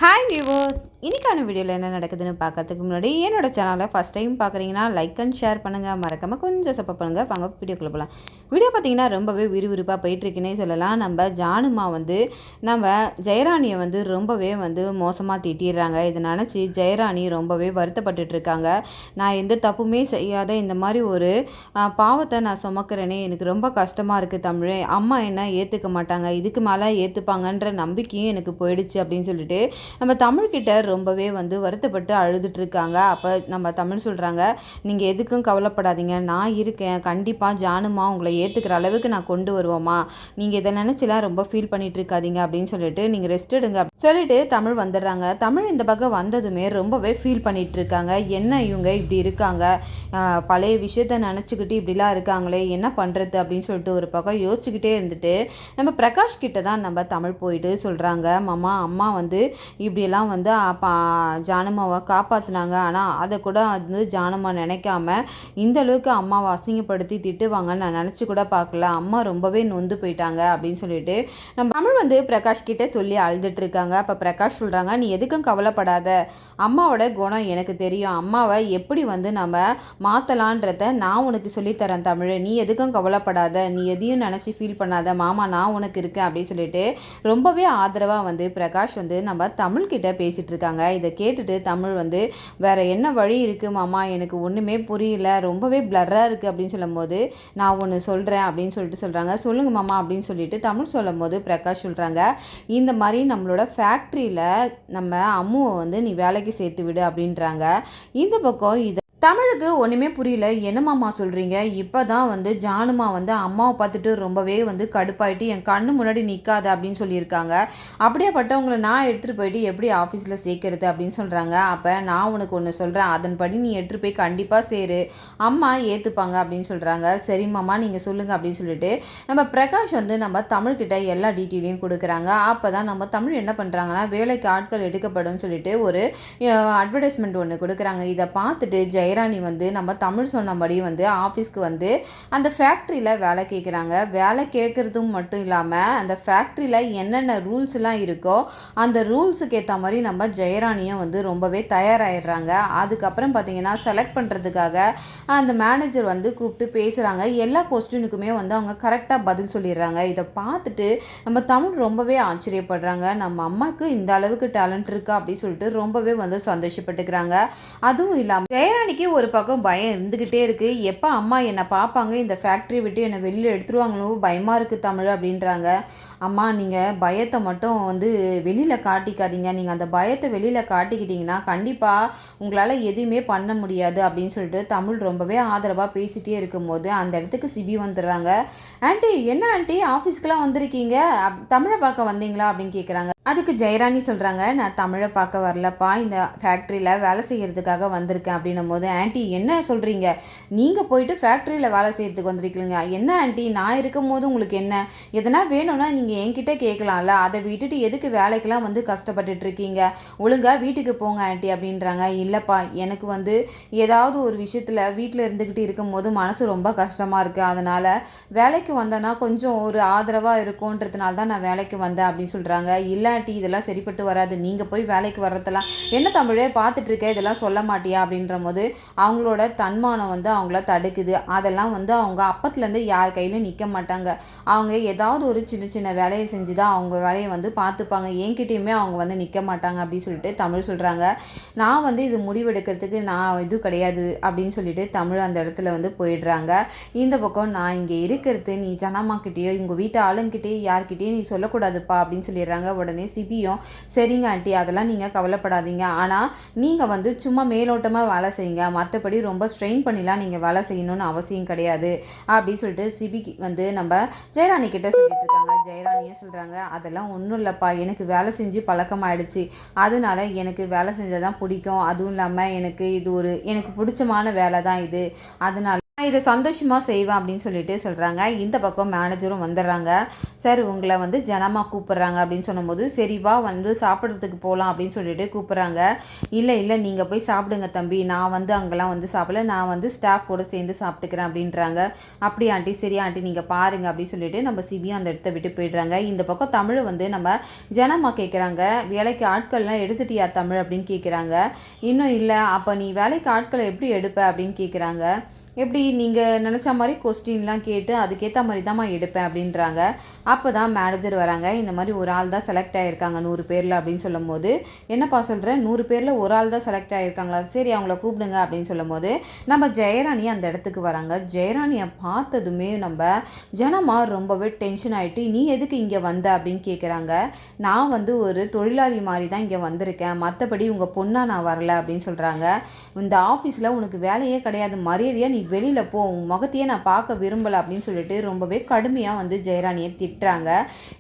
Hi viewers, இன்றைக்கான வீடியோவில் என்ன நடக்குதுன்னு பார்க்கறதுக்கு முன்னாடி என்னோட சேனலை ஃபஸ்ட் டைம் பார்க்குறீங்கன்னா லைக் அண்ட் ஷேர் பண்ணுங்கள், மறக்காமல் கொஞ்சம் சப்போர்ட் பண்ணுங்கள். வாங்க வீடியோக்குள்ளே போகலாம். வீடியோ பார்த்தீங்கன்னா ரொம்பவே விறுவிறுப்பாக போயிட்டுருக்குன்னே சொல்லலாம். நம்ம ஜானுமா நம்ம ஜெயராணியை ரொம்பவே மோசமாக திட்டிடுறாங்க. இதை நினச்சி ஜெயராணி ரொம்பவே வருத்தப்பட்டுட்ருக்காங்க. நான் எந்த தப்புமே செய்யாத இந்த மாதிரி ஒரு பாவத்தை நான் சுமக்கிறேனே, எனக்கு ரொம்ப கஷ்டமாக இருக்குது தமிழே. அம்மா என்ன ஏற்றுக்க மாட்டாங்க, இதுக்கு மேலே ஏற்றுப்பாங்கன்ற நம்பிக்கையும் எனக்கு போயிடுச்சு அப்படின்னு சொல்லிட்டு நம்ம தமிழ்கிட்ட ரொம்பவே வருத்தப்பட்டு அழுதுட்ருக்காங்க. அப்போ நம்ம தமிழ் சொல்கிறாங்க, நீங்கள் எதுக்கும் கவலைப்படாதீங்க, நான் இருக்கேன், கண்டிப்பாக ஜானுமா உங்களை ஏற்றுக்கிற அளவுக்கு நான் கொண்டு வருவோம்மா, நீங்கள் இதை நினச்சிலாம் ரொம்ப ஃபீல் பண்ணிட்டு இருக்காதீங்க அப்படின்னு சொல்லிட்டு நீங்கள் ரெஸ்ட் எடுங்க சொல்லிட்டு தமிழ் வந்துடுறாங்க. தமிழ் இந்த பக்கம் வந்ததுமே ரொம்பவே ஃபீல் பண்ணிட்டு இருக்காங்க. என்ன இவங்க இப்படி இருக்காங்க, பழைய விஷயத்த நினச்சிக்கிட்டு இப்படிலாம் இருக்காங்களே, என்ன பண்ணுறது அப்படின்னு சொல்லிட்டு ஒரு பக்கம் யோசிச்சுக்கிட்டே இருந்துட்டு நம்ம பிரகாஷ் கிட்ட தான் நம்ம தமிழ் போயிட்டு சொல்கிறாங்க, மாமா அம்மா இப்படியெல்லாம் ஜானம்மாவை காப்பாற்றினாங்க, ஆனால் அதை கூட ஜானம்மா நினைக்காம இந்த அளவுக்கு அம்மாவை அசிங்கப்படுத்தி திட்டுவாங்கன்னு நான் நினச்சி கூட பார்க்கல, அம்மா ரொம்பவே நொந்து போயிட்டாங்க அப்படின்னு சொல்லிட்டு நம்ம தமிழ் பிரகாஷ் கிட்டே சொல்லி அழுதுட்டு இருக்காங்க. அப்போ பிரகாஷ் சொல்கிறாங்க, நீ எதுக்கும் கவலைப்படாத, அம்மாவோட குணம் எனக்கு தெரியும், அம்மாவை எப்படி நம்ம மாற்றலான்றத நான் உனக்கு சொல்லித்தரேன் தமிழ், நீ எதுக்கும் கவலைப்படாத, நீ எதையும் நினச்சி ஃபீல் பண்ணாத, மாமா நான் உனக்கு இருக்கேன் அப்படின்னு சொல்லிட்டு ரொம்பவே ஆதரவாக பிரகாஷ் நம்ம தமிழ்கிட்ட பேசிகிட்டு இருக்காங்க. இதை கேட்டுட்டு தமிழ் வேறு என்ன வழி இருக்குது மாமா, எனக்கு ஒன்றுமே புரியல, ரொம்பவே பிளர்ராக இருக்குது அப்படின்னு சொல்லும்போது நான் ஒன்று சொல்கிறேன் அப்படின்னு சொல்லிட்டு சொல்கிறாங்க. சொல்லுங்கள் மாமா அப்படின்னு சொல்லிட்டு தமிழ் சொல்லும் போது பிரகாஷ் சொல்கிறாங்க, இந்த மாதிரி நம்மளோட ஃபேக்ட்ரியில் நம்ம அம்முவை நீ வேலைக்கு சேர்த்து விடு அப்படின்றாங்க. இந்த பக்கம் இதை தமிழுக்கு ஒன்றுமே புரியல, என்னமாம்மா சொல்கிறீங்க, இப்போ தான் ஜானுமா அம்மாவை பார்த்துட்டு ரொம்பவே கடுப்பாயிட்டு என் கண்ணு முன்னாடி நிற்காது அப்படின்னு சொல்லியிருக்காங்க. அப்படியேப்பட்டவங்களை நான் எடுத்துகிட்டு போயிட்டு எப்படி ஆஃபீஸில் சேர்க்கறது அப்படின்னு சொல்கிறாங்க. அப்போ நான் உனக்கு ஒன்று சொல்கிறேன், அதன்படி நீ எடுத்துகிட்டு போய் கண்டிப்பாக சேரு, அம்மா ஏற்றுப்பாங்க அப்படின்னு சொல்கிறாங்க. சரிம்மாம்மா நீங்கள் சொல்லுங்கள் அப்படின்னு சொல்லிட்டு நம்ம பிரகாஷ் நம்ம தமிழ்கிட்ட எல்லா டீட்டெயிலையும் கொடுக்குறாங்க. அப்போ தான் நம்ம தமிழ் என்ன பண்ணுறாங்கன்னா, வேலைக்கு ஆட்கள் எடுக்கப்படும் சொல்லிட்டு ஒரு அட்வர்டைஸ்மெண்ட் ஒன்று கொடுக்குறாங்க. இதை பார்த்துட்டு ஜெயராணி நம்ம தமிழ் சொன்னபடி ஆஃபீஸ்க்கு அந்த ஃபேக்ட்ரியில் வேலை கேட்குறாங்க. வேலை கேட்குறதும் மட்டும் இல்லாமல் அந்த ஃபேக்ட்ரியில் என்னென்ன ரூல்ஸ்லாம் இருக்கோ அந்த ரூல்ஸுக்கு ஏற்ற மாதிரி நம்ம ஜெயராணியும் ரொம்பவே தயாராகிடுறாங்க. அதுக்கப்புறம் பார்த்திங்கன்னா செலக்ட் பண்ணுறதுக்காக அந்த மேனேஜர் கூப்பிட்டு பேசுகிறாங்க. எல்லா கொஸ்டினுக்குமே அவங்க கரெக்டாக பதில் சொல்லிடுறாங்க. இதை பார்த்துட்டு நம்ம தமிழ் ரொம்பவே ஆச்சரியப்படுறாங்க, நம்ம அம்மாவுக்கு இந்த அளவுக்கு டேலண்ட் இருக்கா அப்படின்னு சொல்லிட்டு ரொம்பவே சந்தோஷப்பட்டுக்கிறாங்க. அதுவும் இல்லாமல் ஜெயராணிக்கு ஒரு பக்கம் பயம் இருந்துக்கிட்டே இருக்குது, எப்போ அம்மா என்னை பார்ப்பாங்க, இந்த ஃபேக்ட்ரி விட்டு என்னை வெளியில் எடுத்துருவாங்களோ பயமாக இருக்குது தமிழ் அப்படின்றாங்க. அம்மா நீங்கள் பயத்தை மட்டும் வெளியில் காட்டிக்காதீங்க, நீங்கள் அந்த பயத்தை வெளியில் காட்டிக்கிட்டிங்கன்னா கண்டிப்பாக உங்களால் எதுவுமே பண்ண முடியாது அப்படின்னு சொல்லிட்டு தமிழ் ரொம்பவே ஆதரவாக பேசிகிட்டே இருக்கும்போது அந்த இடத்துக்கு சிபி வந்துடுறாங்க. ஆண்டி என்ன ஆண்டி ஆஃபீஸ்க்கெலாம் வந்திருக்கீங்க, தமிழை பார்க்க வந்தீங்களா அப்படின்னு கேட்குறாங்க. அதுக்கு ஜெயராணி சொல்கிறாங்க, நான் தமிழை பார்க்க வரலப்பா, இந்த ஃபேக்ட்ரியில் வேலை செய்கிறதுக்காக வந்திருக்கேன் அப்படின்னும் போது, ஆண்டி என்ன சொல்கிறீங்க, நீங்கள் போயிட்டு ஃபேக்ட்ரியில் வேலை செய்கிறதுக்கு வந்திருக்கீங்க, என்ன ஆண்டி நான் இருக்கும் போது உங்களுக்கு என்ன, எதனா வேணும்னா நீங்கள் என்கிட்ட கேட்கலாம்ல, அதை விட்டுட்டு எதுக்கு வேலைக்கெல்லாம் கஷ்டப்பட்டுட்டு இருக்கீங்க, ஒழுங்காக வீட்டுக்கு போங்க ஆண்டி அப்படின்றாங்க. இல்லைப்பா எனக்கு ஏதாவது ஒரு விஷயத்தில் வீட்டில் இருந்துக்கிட்டு இருக்கும்போது மனசு ரொம்ப கஷ்டமாக இருக்குது, அதனால் வேலைக்கு வந்தேன்னா கொஞ்சம் ஒரு ஆதரவாக இருக்கும்ன்றதுனால தான் நான் வேலைக்கு வந்தேன் அப்படின்னு சொல்கிறாங்க. இல்லை ஆண்டி இதெல்லாம் சரிப்பட்டு வராது, நீங்கள் போய் வேலைக்கு வர்றதெல்லாம் என்ன தமிழே பார்த்துட்டு இருக்க, இதெல்லாம் சொல்ல மாட்டியா அப்படின்ற போது அவங்களோட தன்மானம் அவங்கள தடுக்குது. அதெல்லாம் அவங்க அப்பத்துலேருந்து யார் கையிலும் நிற்க மாட்டாங்க, அவங்க ஏதாவது ஒரு சின்ன சின்ன வேலையை செஞ்சு தான் அவங்க வேலையை பார்த்துப்பாங்க, என்கிட்டையுமே அவங்க நிற்க மாட்டாங்க அப்படின்னு சொல்லிட்டு தமிழ் சொல்கிறாங்க. நான் இது முடிவெடுக்கிறதுக்கு நான் இது கிடையாது அப்படின்னு சொல்லிட்டு தமிழ் அந்த இடத்துல போயிடுறாங்க. இந்த பக்கம் நான் இங்கே இருக்கிறது நீ ஜனமாக்கிட்டேயோ உங்கள் வீட்டு ஆளுங்கிட்டேயோ யார்கிட்டேயோ நீ சொல்லக்கூடாதுப்பா அப்படின்னு சொல்லிடுறாங்க. உடனே சிபியும் சரிங்க ஆண்டி அதெல்லாம் நீங்கள் கவலைப்படாதீங்க, ஆனால் நீங்கள் சும்மா மேலோட்டமாக வேலை செய்யுங்க, மற்றபடி ரொம்ப ஸ்ட்ரெயின் பண்ணிலாம் நீங்கள் வேலை செய்யணும்னு அவசியம் கிடையாது அப்படின்னு சொல்லிட்டு சிபிக்கு நம்ம ஜெயராணி கிட்ட சொல்லிட்டு இருக்காங்க. ஜெயராணியே சொல்கிறாங்க, அதெல்லாம் ஒன்றும் இல்லைப்பா, எனக்கு வேலை செஞ்சு பழக்கமாயிடுச்சு, அதனால எனக்கு வேலை செஞ்சதான் பிடிக்கும், அதுவும் இல்லாமல் எனக்கு இது எனக்கு பிடிச்சமான வேலை தான் இது, அதனால நான் இதை சந்தோஷமாக செய்வேன் அப்படின்னு சொல்லிட்டு சொல்கிறாங்க. இந்த பக்கம் மேனேஜரும் வந்துடுறாங்க. சார் உங்களை வந்து ஜனமா கூப்பிட்றாங்க அப்படின்னு சொன்னபோது, சரி வா வந்து சாப்பிட்றதுக்கு போகலாம் அப்படின்னு சொல்லிட்டு கூப்பிட்றாங்க. இல்லை இல்லை நீங்கள் போய் சாப்பிடுங்க தம்பி, நான் வந்து அங்கெல்லாம் வந்து சாப்பிடல, நான் வந்து ஸ்டாஃபோடு சேர்ந்து சாப்பிட்டுக்கிறேன் அப்படின்றாங்க. அப்படி ஆண்டி, சரி ஆண்டி நீங்கள் பாருங்கள் அப்படின்னு சொல்லிட்டு நம்ம சிபியும் அந்த இடத்த விட்டு போயிடுறாங்க. இந்த பக்கம் தமிழ் வந்து நம்ம ஜனமா கேட்குறாங்க, வேலைக்கு ஆட்கள்லாம் எடுத்துட்டியா தமிழ் அப்படின்னு கேட்குறாங்க. இன்னும் இல்லை, அப்போ நீ வேலைக்கு ஆட்களை எப்படி எடுப்ப அப்படின்னு கேட்குறாங்க. எப்படி நீங்கள் நினச்ச மாதிரி கொஸ்டின்லாம் கேட்டு அதுக்கேற்ற மாதிரி தான்மா எடுப்பேன் அப்படின்றாங்க. அப்போ தான் மேனேஜர் வராங்க. இந்த மாதிரி ஒரு ஆள் தான் செலக்ட் ஆகியிருக்காங்க 100 பேரில் அப்படின்னு சொல்லும் போது, என்னப்பா சொல்கிறேன் 100 பேரில் ஒரு ஆள் தான் செலக்ட் ஆகியிருக்காங்களா, சரி அவங்கள கூப்பிடுங்க அப்படின்னு சொல்லும் போது நம்ம ஜெயராணி அந்த இடத்துக்கு வராங்க. ஜெயராணியை பார்த்ததுமே நம்ம ஜனமா ரொம்பவே டென்ஷன் ஆகிட்டு, நீ எதுக்கு இங்கே வந்த அப்படின்னு கேட்குறாங்க. நான் வந்து ஒரு தொழிலாளி மாதிரி தான் இங்கே வந்திருக்கேன், மற்றபடி உங்கள் பொண்ணாக நான் வரல அப்படின்னு சொல்கிறாங்க. இந்த ஆஃபீஸில் உனக்கு வேலையே கிடையாது, மரியாதையாக நீ வெளியில் போ, உன் முகத்தையே நான் பார்க்க விரும்பலை அப்படின்னு சொல்லிட்டு ரொம்பவே கடுமையாக வந்து ஜெயராணியை திட்டுறாங்க.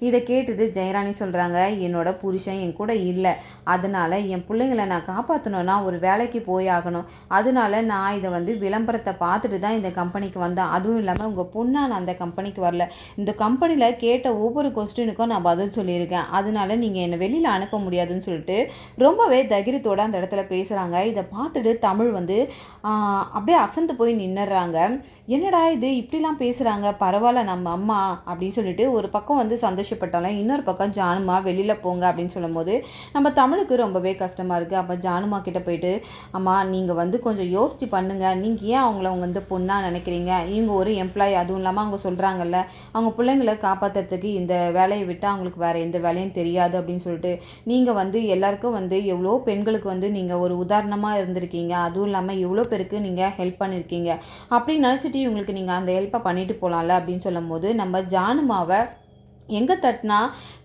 இதை கேட்டுட்டு ஜெயராணி சொல்கிறாங்க, என்னோட புருஷன் என் கூட இல்லை, அதனால் என் பிள்ளைங்களை நான் காப்பாற்றணுன்னா ஒரு வேலைக்கு போய் ஆகணும், அதனால நான் இதை வந்து விளம்பரத்தை பார்த்துட்டு தான் இந்த கம்பெனிக்கு வந்தேன், அதுவும் இல்லாமல் உங்கள் பொண்ணாக நான் அந்த கம்பெனிக்கு வரல, இந்த கம்பெனியில் கேட்ட ஒவ்வொரு கொஸ்டினுக்கும் நான் பதில் சொல்லியிருக்கேன், அதனால நீங்கள் என்னை வெளியில் அனுப்ப முடியாதுன்னு சொல்லிட்டு ரொம்பவே தைரியத்தோடு அந்த இடத்துல பேசுகிறாங்க. இதை பார்த்துட்டு தமிழ் வந்து அப்படியே அசந்து போய் நின்னுறாங்க. என்னடா இது இப்படிலாம் பேசுகிறாங்க, பரவாயில்ல நம்ம அம்மா அப்படின்னு சொல்லிட்டு ஒரு பக்கம் வந்து சந்தோஷப்பட்டாலும், இன்னொரு பக்கம் ஜானுமா வெளியில் போங்க அப்படின்னு சொல்லும்போது நம்ம தமிழுக்கு ரொம்பவே கஷ்டமாக இருக்குது. அப்போ ஜானுமா கிட்டே போயிட்டு, அம்மா நீங்கள் வந்து கொஞ்சம் யோசிச்சு பண்ணுங்கள், நீங்கள் ஏன் அவங்கள வந்து பொண்ணாக நினைக்கிறீங்க, இவங்க ஒரு எம்ப்ளாயி, அதுவும் இல்லாமல் அவங்க சொல்கிறாங்கல்ல அவங்க பிள்ளைங்களை காப்பாற்றுறதுக்கு இந்த வேலையை விட்டால் அவங்களுக்கு வேறு எந்த வேலையும் தெரியாது அப்படின்னு சொல்லிட்டு, நீங்கள் வந்து எல்லாருக்கும் வந்து எவ்வளோ பெண்களுக்கு வந்து நீங்கள் ஒரு உதாரணமாக இருந்திருக்கீங்க, அதுவும் இல்லாமல் எவ்வளோ பேருக்கு நீங்கள் ஹெல்ப் பண்ணியிருக்கீங்க, அப்படின்னு நினச்சிட்டு இவங்களுக்கு நீங்கள் அந்த ஹெல்ப்பை பண்ணிட்டு போகலாம்ல அப்படின்னு சொல்லும் போது நம்ம ஜானுமாவை எங்கே தட்டினா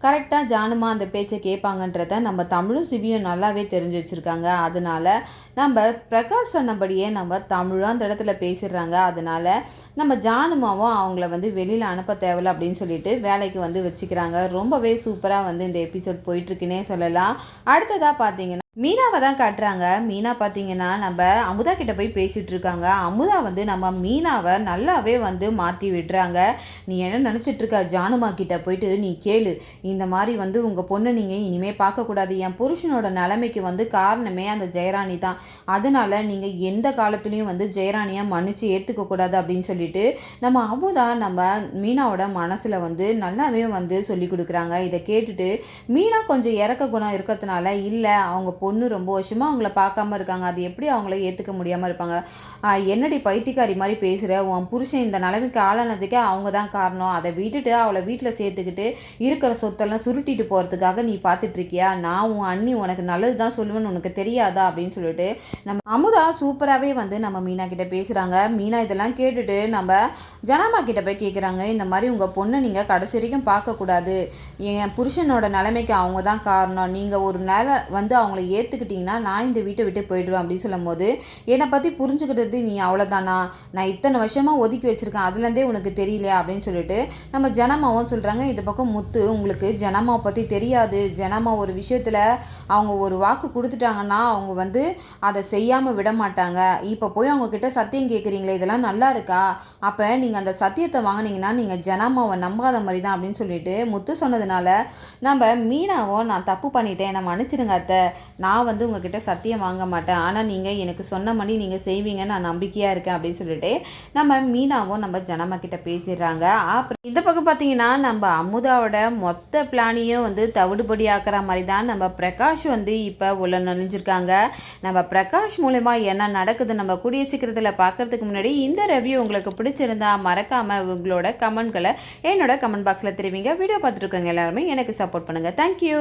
கரெக்டாக ஜானுமா அந்த பேச்சை கேட்பாங்கன்றத நம்ம தமிழும் சிபியும் நல்லாவே தெரிஞ்சு வச்சுருக்காங்க. அதனால் நம்ம பிரகாஷ் சொன்னபடியே நம்ம தமிழும் அந்த இடத்துல பேசிடுறாங்க. அதனால் நம்ம ஜானுமாவும் அவங்கள வந்து வெளியில் அனுப்ப தேவையில்ல அப்படின்னு சொல்லிட்டு வேலைக்கு வந்து வச்சுக்கிறாங்க. ரொம்பவே சூப்பராக வந்து இந்த எபிசோட் போயிட்டுருக்குன்னே சொல்லலாம். அடுத்ததாக பார்த்தீங்கன்னா மீனாவை தான் காட்டுறாங்க. மீனா பார்த்தீங்கன்னா நம்ம அமுதா கிட்ட போய் பேசிகிட்டு இருக்காங்க. அமுதா வந்து நம்ம மீனாவை நல்லாவே வந்து மாற்றி விடுறாங்க. நீ என்ன நினச்சிட்டு இருக்க, ஜானுமா கிட்ட போயிட்டு நீ கேளு, இந்த மாதிரி வந்து உங்கள் பொண்ணை நீங்கள் இனிமேல் பார்க்கக்கூடாது, என் புருஷனோட நிலைமைக்கு வந்து காரணமே அந்த ஜெயராணி தான், அதனால் நீங்கள் எந்த காலத்துலேயும் வந்து ஜெயராணியை மன்னிச்சு ஏற்றுக்கக்கூடாது அப்படின்னு சொல்லிட்டு நம்ம அமுதா நம்ம மீனாவோட மனசில் வந்து நல்லாவே வந்து சொல்லி கொடுக்குறாங்க. இதை கேட்டுட்டு மீனா கொஞ்சம் இறக்க குணம் இருக்கிறதுனால, இல்லை அவங்க பொண்ணு ரொம்ப வருஷமாக அவங்கள பார்க்காம இருக்காங்க, அது எப்படி அவங்கள ஏற்றுக்க முடியாமல் இருப்பாங்க, என்னடி பைத்தியக்காரி மாதிரி பேசுகிற, உன் புருஷன் இந்த நிலைமைக்கு ஆளானதுக்கே அவங்க தான் காரணம், அதை விட்டுட்டு அவளை வீட்டில் சேர்த்துக்கிட்டு இருக்கிற சொத்தெல்லாம் சுருட்டிட்டு போகிறதுக்காக நீ பார்த்துட்ருக்கியா, நான் உன் அண்ணி உனக்கு நல்லது தான் சொல்லுவேன்னு உனக்கு தெரியாதா அப்படின்னு சொல்லிட்டு நம்ம அமுதா சூப்பராகவே வந்து நம்ம மீனா கிட்டே பேசுகிறாங்க. மீனா இதெல்லாம் கேட்டுட்டு நம்ம ஜனாமா கிட்ட போய் கேட்குறாங்க, இந்த மாதிரி உங்கள் பொண்ணை நீங்கள் கடைசி வரைக்கும் பார்க்கக்கூடாது, என் புருஷனோட நிலைமைக்கு அவங்க தான் காரணம், நீங்கள் ஒரு நிலை வந்து அவங்கள ஏற்றுக்கிட்டிங்கன்னா நான் இந்த வீட்டை விட்டு போயிடுவேன் அப்படின்னு சொல்லும் போது, என்னை பற்றி புரிஞ்சுக்கிட்டது நீ அவ்வளோதானா, நான் இத்தனை வருஷமாக ஒதுக்கி வச்சுருக்கேன், அதுலேருந்தே உனக்கு தெரியலையா அப்படின்னு சொல்லிட்டு நம்ம ஜனமாவும் சொல்கிறாங்க. இந்த பக்கம் முத்து, உங்களுக்கு ஜனமாவை பற்றி தெரியாது, ஜனமா ஒரு விஷயத்தில் அவங்க ஒரு வாக்கு கொடுத்துட்டாங்கன்னா அவங்க வந்து அதை செய்யாமல் விட மாட்டாங்க, இப்போ போய் அவங்கக்கிட்ட சத்தியம் கேட்குறீங்களே இதெல்லாம் நல்லா இருக்கா, அப்போ நீங்கள் அந்த சத்தியத்தை வாங்கினீங்கன்னா நீங்கள் ஜனமாவை நம்பாத மாதிரி தான் அப்படின்னு சொல்லிட்டு முத்து சொன்னதுனால நம்ம மீனாவும் நான் தப்பு பண்ணிட்டேன், என்னை மன்னிச்சிடுங்க அத்தை, நான் வந்து உங்ககிட்ட சத்தியம் வாங்க மாட்டேன், ஆனால் நீங்கள் எனக்கு சொன்ன மாதிரி நீங்கள் செய்வீங்கன்னு நான் நம்பிக்கையாக இருக்கேன் அப்படின்னு சொல்லிட்டு நம்ம மீனாவும் நம்ம ஜனமா கிட்ட பேசிடுறாங்க. அப்புறம் இந்த பக்கம் பார்த்தீங்கன்னா நம்ம அமுதாவோட மொத்த பிளானையும் வந்து தவிடுபடி ஆக்கிற மாதிரி தான் நம்ம பிரகாஷ் வந்து இப்போ உள்ள நுழைஞ்சிருக்காங்க. நம்ம பிரகாஷ் மூலமா என்ன நடக்குது நம்ம கூடிய சீக்கிரத்தில் பார்க்கறதுக்கு முன்னாடி இந்த ரிவ்யூ உங்களுக்கு பிடிச்சிருந்தா மறக்காமல் உங்களோட கமெண்ட்களை என்னோட கமெண்ட் பாக்ஸில் தெரிவிங்க. வீடியோ பார்த்துட்டு இருக்கவங்க எல்லாருமே எனக்கு சப்போர்ட் பண்ணுங்கள். தேங்க்யூ.